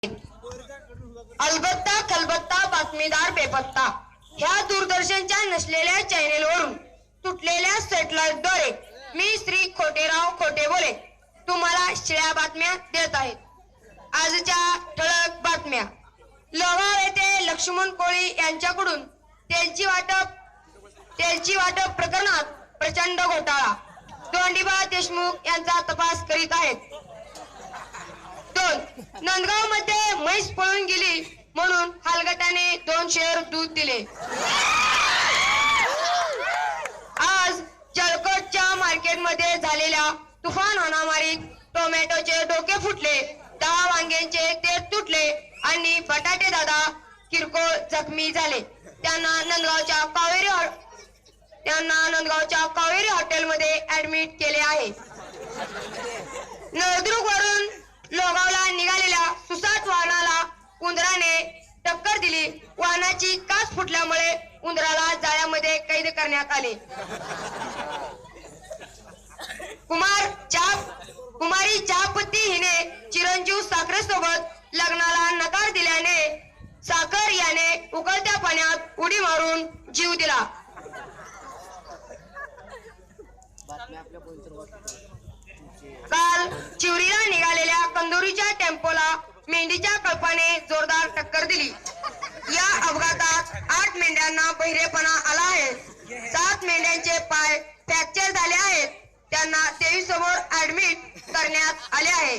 अलबत्ता खलबत्ता बातमीदार बेपत्ता ह्या दूरदर्शनच्या नसलेल्या चॅनेलवरून तुटलेल्या सॅटेलाइटद्वारे मी श्री खोटेराव खोटे बोले तुम्हाला शिळ्या बातम्या देत आहेत. आजच्या ठळक बातम्या. लोगाव येथे लक्ष्मण कोळी यांच्याकडून तेलची वाटप प्रकरणात प्रचंड घोटाळा. दोंडीबा देशमुख यांचा तपास करीत आहेत. 2. नंदगाव मध्ये म्हैस पळून गेली म्हणून हालगटाने 2 शेर दूध दिले. आज जळकोटच्या मार्केटमध्ये झालेल्या तुफान हाणामारीत टोमॅटोचे डोके फुटले, 10 वांग्यांचे तेर तुटले आणि बटाटे दादा किरकोळ जखमी झाले. त्यांना नंदगावच्या कावेरी हॉटेलमध्ये ऍडमिट केले आहे. नळदुर्ग वरून लोगावला निघालेल्या सुसाट वाहनाला उंदराने टक्कर दिली. वाहनाची काच फुटल्यामुळे उंदराला जाळ्यामध्ये कैद करण्यात आले. कुमारी चहापत्ती हिने चिरंजीव साखरे सोबत लग्नाला नकार दिल्याने साखर याने उकळत्या पाण्यात उडी मारून जीव दिला. काल चिवरीला निघालेल्या कंदुरीच्या टेम्पोला मेंढीच्या कळपाने जोरदार टक्कर दिली. या अपघातात 8 मेंढ्यांना बहिरेपणा आला आहे. 7 मेंढ्यांचे पाय फ्रॅक्चर झाले आहेत. त्यांना देवी समोर ऍडमिट करण्यात आले आहे.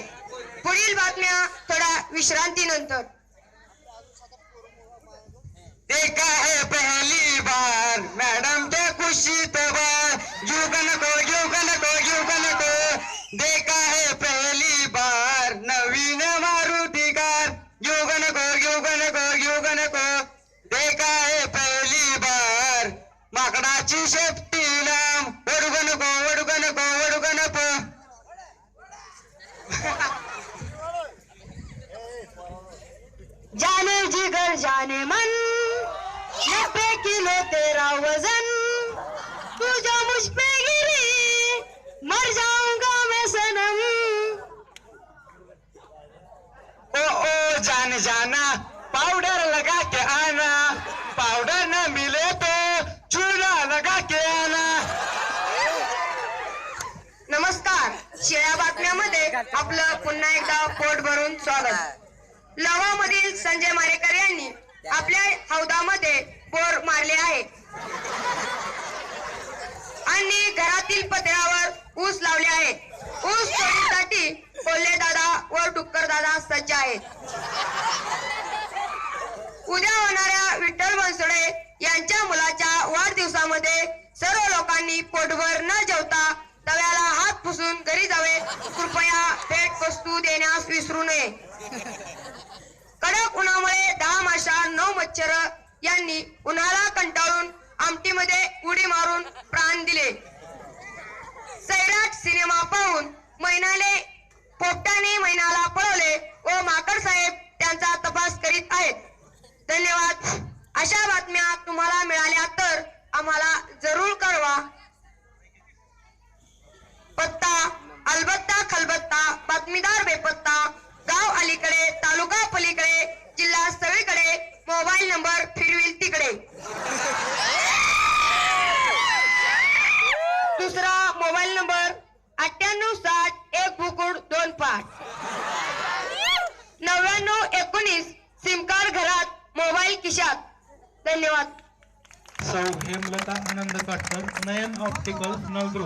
पुढील बातम्या थोड्या विश्रांतीनंतर. देखा है पहली बार मैडम के खुशी तबार जुगन को देखा है पहली बार नवीन मारुति कार जुगन को देखा है पहली बार माकडाची शेपटी लांब वडुगन को जाने जिगर जाने मन 90 किलो तेरा वजन तू जो मुझ पे गिरी मर जाऊंगा मैं सनम. ओ जान जाना पाउडर लगा के आना पाउडर न मिले तो चूल्हा लगा के आना. नमस्कार. शेळ्या बातम्यामध्ये आपलं पुन्हा एकदा पोट भरून स्वागत. लवामधील संजय मारेकर यांनी आपल्या हौदामध्ये बोर मारले आहे आणि घरातील पत्र्यावर ऊस लावले आहे. ऊस तोडीसाठी कोल्हे दादा व डुक्कर दादा सज्ज आहेत. उद्या होणाऱ्या विठ्ठल बनसोडे यांच्या मुलाच्या वाढदिवसामध्ये सर्व लोकांनी पोटभर न जेवता तव्याला हात पुसून घरी जावे. कृपया भेट वस्तू देण्यास विसरू नये. कडक उन्हामुळे 10 माशा 9 मच्छर यांनी उन्हाला कंटाळून आमटीमध्ये उडी मारून प्राण दिले. सैराट सिनेमा पाहून पोपटाने मैनाला पळवले व माकड साहेब त्यांचा तपास करीत आहेत. धन्यवाद. अशा बातम्या तुम्हाला मिळाल्या तर आम्हाला जरूर कळवा. पत्ता अलबत्ता खलबत्ता बातमीदार बेपत्ता, गाव अलीकडे, तालुका पलीकडे, जिल्हा सगळीकडे, मोबाईल नंबर फिरविल तिकडे. दुसरा मोबाईल नंबर 9860 1 बुकुड 2 पाठ 9919 सिम कार्ड घरात, मोबाईल खिशात. धन्यवाद. सौ हेमलता आनंद काटकर, नयन ऑप्टिकल, नळदुर्ग.